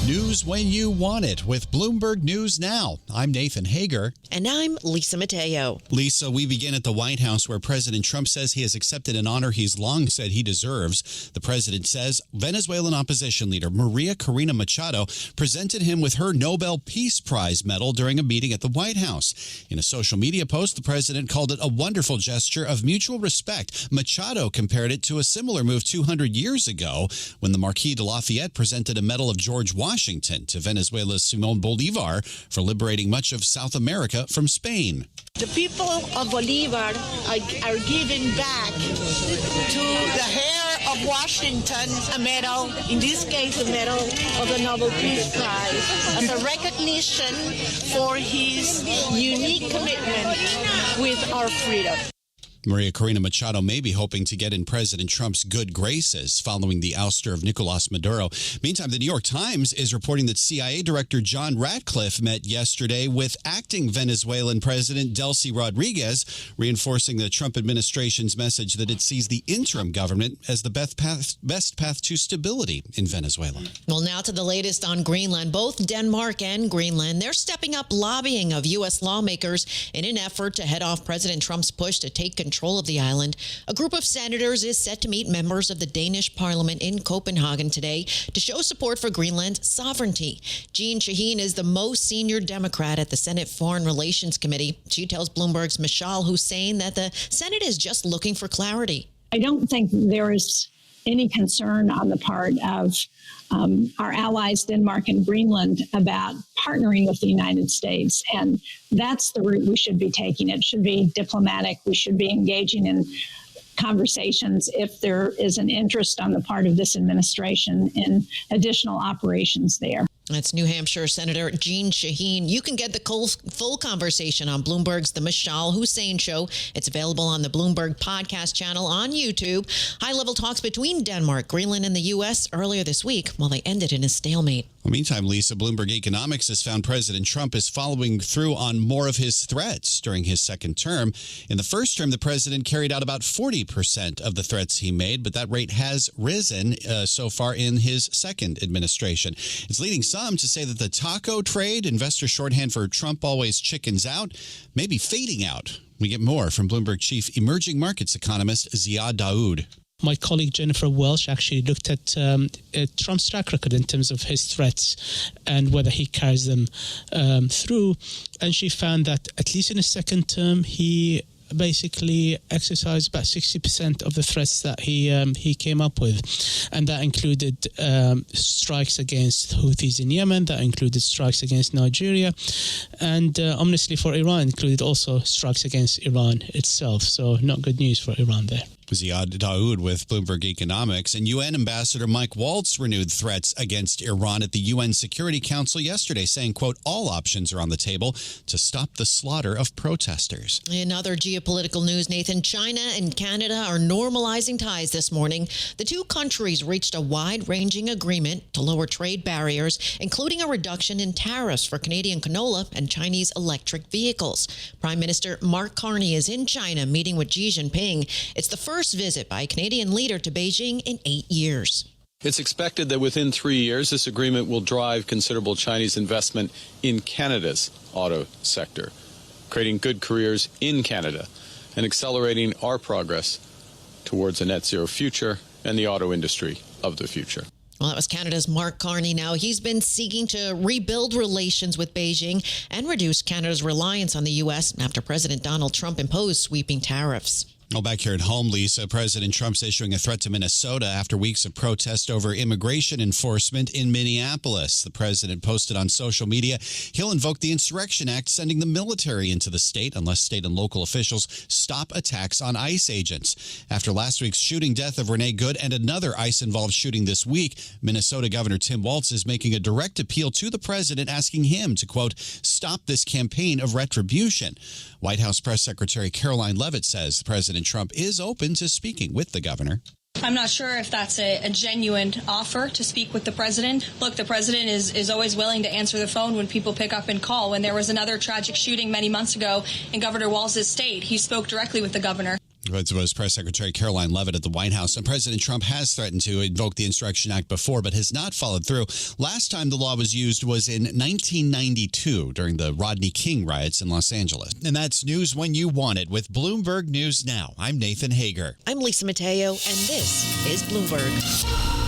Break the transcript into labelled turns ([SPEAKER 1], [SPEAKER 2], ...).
[SPEAKER 1] News when you want it with Bloomberg News Now. I'm Nathan Hager.
[SPEAKER 2] And I'm Lisa Mateo.
[SPEAKER 1] Lisa, we begin at the White House where President Trump says he has accepted an honor he's long said he deserves. The president says Venezuelan opposition leader Maria Corina Machado presented him with her Nobel Peace Prize medal during a meeting at the White House. In a social media post, the president called it a wonderful gesture of mutual respect. Machado compared it to a similar move 200 years ago when the Marquis de Lafayette presented a medal of George Washington to Venezuela's Simón Bolívar for liberating much of South America from Spain.
[SPEAKER 3] The people of Bolívar are giving back to the heir of Washington a medal, in this case a medal of the Nobel Peace Prize, as a recognition for his unique commitment with our freedom.
[SPEAKER 1] Maria Corina Machado may be hoping to get in President Trump's good graces following the ouster of Nicolas Maduro. Meantime, the New York Times is reporting that CIA Director John Ratcliffe met yesterday with acting Venezuelan President Delcy Rodriguez, reinforcing the Trump administration's message that it sees the interim government as the best path to stability in Venezuela.
[SPEAKER 2] Well, now to the latest on Greenland. Both Denmark and Greenland, they're stepping up lobbying of U.S. lawmakers in an effort to head off President Trump's push to take control of the island. A group of senators is set to meet members of the Danish parliament in Copenhagen today to show support for Greenland's sovereignty. Jean Shaheen is the most senior Democrat at the Senate Foreign Relations Committee. She tells Bloomberg's Machado Hussein that the Senate is just looking for clarity.
[SPEAKER 4] I don't think there is any concern on the part of our allies, Denmark and Greenland, about partnering with the United States. And that's the route we should be taking. It should be diplomatic. We should be engaging in conversations if there is an interest on the part of this administration in additional operations there.
[SPEAKER 2] That's New Hampshire Senator Jean Shaheen. You can get the full conversation on Bloomberg's The Machado Hussein Show. It's available on the Bloomberg podcast channel on YouTube. High-level talks between Denmark, Greenland, and the U.S. earlier this week, while they ended in a stalemate.
[SPEAKER 1] Well, meantime, Lisa, Bloomberg Economics has found President Trump is following through on more of his threats during his second term. In the first term, the president carried out about 40% of the threats he made, but that rate has risen so far in his second administration. It's leading some to say that the taco trade, investor shorthand for Trump always chickens out, may be fading out. We get more from Bloomberg chief emerging markets economist Ziad Daoud.
[SPEAKER 5] My colleague Jennifer Welsh actually looked at Trump's track record in terms of his threats and whether he carries them through. And she found that at least in his second term, he basically exercised about 60% of the threats that he came up with. And that included strikes against Houthis in Yemen, that included strikes against Nigeria, and ominously for Iran, included also strikes against Iran itself. So not good news for Iran there.
[SPEAKER 1] Ziad Daoud with Bloomberg Economics. And UN Ambassador Mike Waltz renewed threats against Iran at the UN Security Council yesterday, saying, quote, all options are on the table to stop the slaughter of protesters.
[SPEAKER 2] In other geopolitical news, Nathan, China and Canada are normalizing ties this morning. The two countries reached a wide-ranging agreement to lower trade barriers, including a reduction in tariffs for Canadian canola and Chinese electric vehicles. Prime Minister Mark Carney is in China meeting with Xi Jinping. It's the first visit by a Canadian leader to Beijing in 8 years.
[SPEAKER 6] It's expected that within 3 years, this agreement will drive considerable Chinese investment in Canada's auto sector, creating good careers in Canada and accelerating our progress towards a net zero future and the auto industry of the future.
[SPEAKER 2] Well, that was Canada's Mark Carney. Now, he's been seeking to rebuild relations with Beijing and reduce Canada's reliance on the U.S. after President Donald Trump imposed sweeping tariffs.
[SPEAKER 1] Well, back here at home, Lisa, President Trump's issuing a threat to Minnesota after weeks of protest over immigration enforcement in Minneapolis. The president posted on social media he'll invoke the Insurrection Act, sending the military into the state unless state and local officials stop attacks on ICE agents. After last week's shooting death of Renee Good and another ICE-involved shooting this week, Minnesota Governor Tim Walz is making a direct appeal to the president, asking him to, quote, stop this campaign of retribution. White House Press Secretary Caroline Leavitt says President Trump is open to speaking with the governor.
[SPEAKER 7] I'm not sure if that's a genuine offer to speak with the president. Look, the president is always willing to answer the phone when people pick up and call. When there was another tragic shooting many months ago in Governor Walz's state, he spoke directly with the governor.
[SPEAKER 1] That was Press Secretary Caroline Leavitt at the White House. And President Trump has threatened to invoke the Insurrection Act before, but has not followed through. Last time the law was used was in 1992 during the Rodney King riots in Los Angeles. And that's news when you want it with Bloomberg News Now. I'm Nathan Hager.
[SPEAKER 2] I'm Lisa Mateo, and this is Bloomberg.